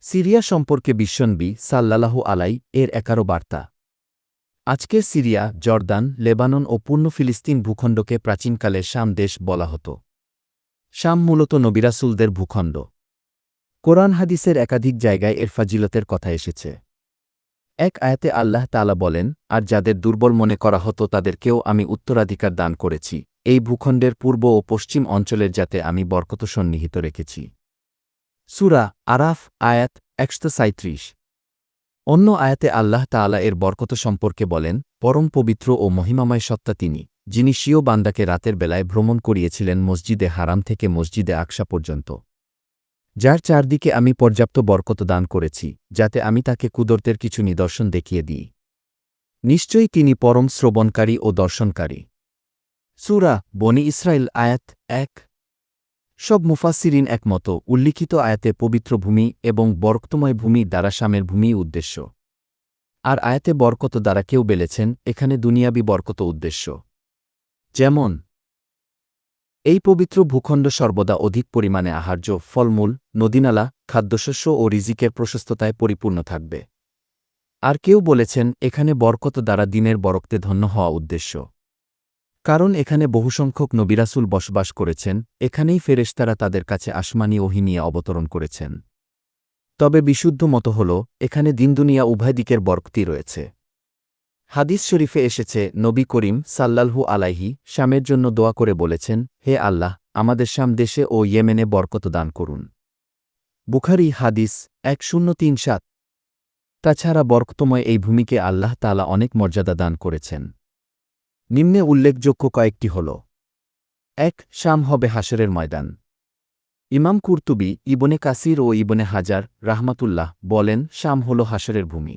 Syria সম্পর্কে বিশ্বনবী সাল্লাল্লাহু আলাই এর ১১ বার্তা। আজকের সিরিয়া, জর্দান, লেবানন ও পূর্ণ ফিলিস্তিন ভূখণ্ডকে প্রাচীনকালে শাম দেশ বলা হতো। শাম মূলত নবী রাসূলদের ভূখণ্ড। কোরআন হাদিসের একাধিক জায়গায় এর ফাজিলতের কথা এসেছে। এক আয়াতে আল্লাহ তাআলা বলেন, আর যাদের দুর্বল মনে করা হতো তাদেরকেও আমি উত্তরাধিকার দান করেছি, এই ভূখণ্ডের পূর্ব ও পশ্চিম অঞ্চলের যাতে আমি বরকত সন্নিহিত রেখেছি। সূরা আরাফ আয়াত ১৩৭। অন্য আয়াতে আল্লাহ তাআলা এর বরকত সম্পর্কে বলেন, পরম পবিত্র ও মহিমাময় সত্তা তিনি, যিনি স্বীয় বান্দাকে রাতের বেলায় ভ্রমণ করিয়েছিলেন মসজিদে হারাম থেকে মসজিদে আকসা পর্যন্ত, যার চারদিকে আমি পর্যাপ্ত বরকত দান করেছি, যাতে আমি তাকে কুদরতের কিছু নিদর্শন দেখিয়ে দিই। নিশ্চয়ই তিনি পরম শ্রবণকারী ও দর্শনকারী। সূরা বনী ইসরাইল আয়াত ১। সব মুফাসসিরিন একমত, উল্লিখিত আয়াতে পবিত্র ভূমি এবং বরকতময় ভূমি দ্বারা শামের ভূমিই উদ্দেশ্য। আর আয়াতে বরকত দ্বারা কেউ বলেছেন এখানে দুনিয়াবি বরকত উদ্দেশ্য। যেমন, এই পবিত্র ভূখণ্ড সর্বদা অধিক পরিমাণে আহার্য, ফলমূল, নদীনালা, খাদ্যশস্য ও রিজিকের প্রশস্ততায় পরিপূর্ণ থাকবে। আর কেউ বলেছেন এখানে বরকত দ্বারা দিনের বরকতে ধন্য হওয়া উদ্দেশ্য। কারণ এখানে বহুসংখ্যক নবী রাসূল বসবাস করেছেন, এখানেই ফেরেশতারা তাদের কাছে আসমানী ওহী নিয়ে অবতরণ করেছেন। তবে বিশুদ্ধ মত হল এখানে দিন-দুনিয়া উভয় দিকের বরকতি রয়েছে। হাদিস শরীফে এসেছে, নবী করিম সাল্লাল্লাহু আলাইহি শামের জন্য দোয়া করে বলেছেন, হে আল্লাহ, আমাদের শাম দেশে ও ইয়েমেনে বরকত দান করুন। বুখারী হাদিস ১০৩৭। তাছাড়া বরকতময় এই ভূমিকে আল্লাহ তাআলা অনেক মর্যাদা দান করেছেন। নিম্নে উল্লেখযোগ্য কয়েকটি হল: ১. শাম হবে হাশরের ময়দান। ইমাম কুরতুবী, ইবনে কাসির ও ইবনে হাজার রাহমাতুল্লাহ বলেন, শাম হল হাশরের ভূমি।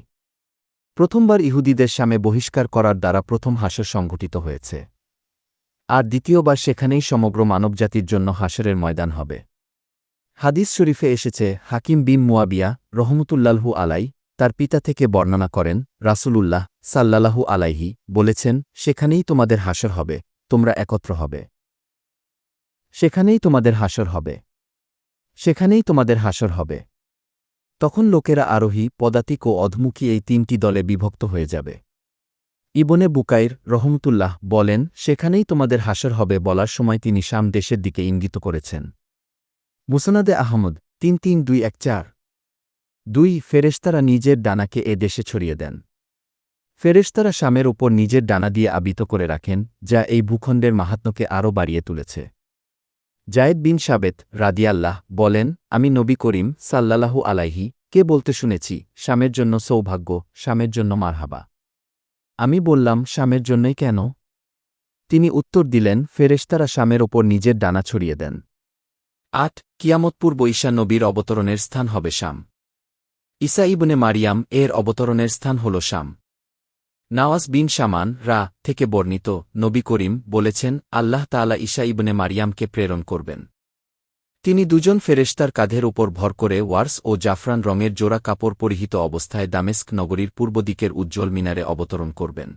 প্রথমবার ইহুদিদের শামে বহিষ্কার করার দ্বারা প্রথম হাশর সংঘটিত হয়েছে। আর দ্বিতীয়বার সেখানেই সমগ্র মানবজাতির জন্য হাশরের ময়দান হবে। হাদিস শরীফে এসেছে, হাকিম বিন মুয়াবিয়া রহমতুল্লাহু আলাই তার পিতা থেকে বর্ণনা করেন, রাসূলুল্লাহ সাল্লাল্লাহু আলাইহি বলেছেন, সেখানেই তোমাদের হাশর হবে, তোমরা একত্র হবে। সেখানেই তোমাদের হাশর হবে। সেখানেই তোমাদের হাশর হবে। তখন লোকেরা আরোহী, পদাতিক ও অধমুখী এই তিনটি দলে বিভক্ত হয়ে যাবে। ইবনে বুকাইর রহমতুল্লাহ বলেন, সেখানেই তোমাদের হাশর হবে বলার সময় তিনি শাম দেশের দিকে ইঙ্গিত করেছেন। মুসনাদে আহমদ ৩৩২১৪। ২. ফেরেশতারা নিজের ডানাকে এ দেশে ছড়িয়ে দেন। ফেরেশতারা শামের ওপর নিজের ডানা দিয়ে আবৃত করে রাখেন, যা এই ভূখণ্ডের মাহাত্ম্যকে আরও বাড়িয়ে তুলেছে। যায়েদ বিন সাবেত রাদিয়াল্লাহ বলেন, আমি নবী করিম সাল্লাল্লাহু আলাইহি কে বলতে শুনেছি, শামের জন্য সৌভাগ্য, শামের জন্য মারহাবা। আমি বললাম, শামের জন্যই কেন? তিনি উত্তর দিলেন, ফেরেশতারা শামের ওপর নিজের ডানা ছড়িয়ে দেন। ৮. কিয়ামত পূর্ব ঈসা নবীর অবতরণের স্থান হবে শাম। ঈসা ইবনে মারিয়াম এর অবতরণের স্থান হল শাম। নাওয়াস বিন শামান থেকে বর্ণিত, নবী করিম বলেছেন, আল্লাহ তাআলা ঈসা ইবনে মারিয়ামকে প্রেরণ করবেন। তিনি দুজন ফেরেশতার কাঁধের উপর ভর করে ওয়ার্স ও জাফরান রঙের জোড়া কাপড় পরিহিত অবস্থায় দামেস্ক নগরীর পূর্ব দিকের উজ্জ্বল মিনারে অবতরণ করবেন।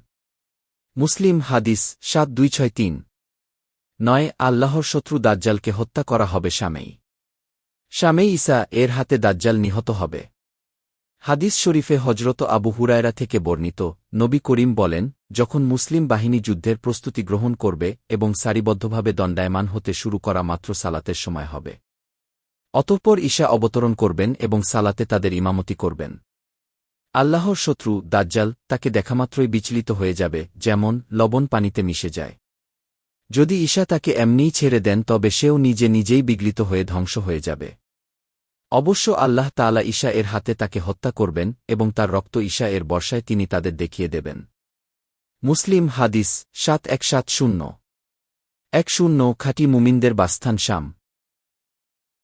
মুসলিম হাদিস ৭২৬৩। ৯. আল্লাহর শত্রু দাজ্জালকে হত্যা করা হবে শামেই। শামেই ঈসা এর হাতে দাজ্জাল নিহত হবে। হাদিস শরীফে হজরত আবু হুরায়রা থেকে বর্ণিত, নবী করিম বলেন, যখন মুসলিম বাহিনী যুদ্ধের প্রস্তুতি গ্রহণ করবে এবং সারিবদ্ধভাবে দণ্ডায়মান হতে শুরু করা মাত্র সালাতের সময় হবে। অতঃপর ঈসা অবতরণ করবেন এবং সালাতে তাদের ইমামতি করবেন। আল্লাহর শত্রু দাজ্জাল তাকে দেখামাত্রই বিচলিত হয়ে যাবে, যেমন লবণ পানিতে মিশে যায়। যদি ঈসা তাকে এমনিই ছেড়ে দেন তবে সেও নিজে নিজেই বিগলিত হয়ে ধ্বংস হয়ে যাবে। অবশ্য আল্লাহ তাআলা ঈসা এর হাতে তাকে হত্যা করবেন এবং তার রক্ত ঈসা এর বর্ষায় তিনি তাদের দেখিয়ে দেবেন। মুসলিম হাদিস ৭১৭০। ১০ খাঁটি মুমিনদের বাসস্থান শাম।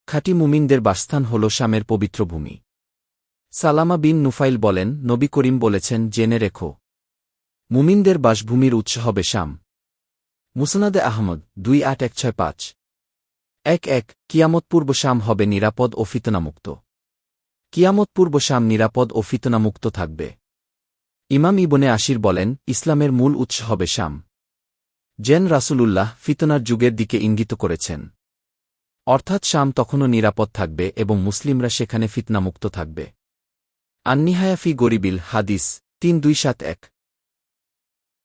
খাঁটি মুমিনদের বাসস্থান হল শামের পবিত্র ভূমি। সালামা বিন নুফাইল বলেন, নবী করিম বলেছেন, জেনে রেখো, মুমিনদের বাসভূমির উৎস হবে শাম। মুসনাদে আহমদ ২৮১৬৫। ১. কিয়ামত পূর্ব শাম হবে নিরাপদ ও ফিতনামুক্ত। কিয়ামত পূর্ব শাম নিরাপদ ও ফিতনামুক্ত থাকবে। ইমাম ইবনে আশির বলেন, ইসলামের মূল উৎস হবে শাম। রাসূলুল্লাহ ফিতনার যুগের দিকে ইঙ্গিত করেছেন। অর্থাৎ শাম তখনও নিরাপদ থাকবে এবং মুসলিমরা সেখানে ফিতনামুক্ত থাকবে। আন্নিহায়া ফি গরিবিল হাদিস ৩২৭১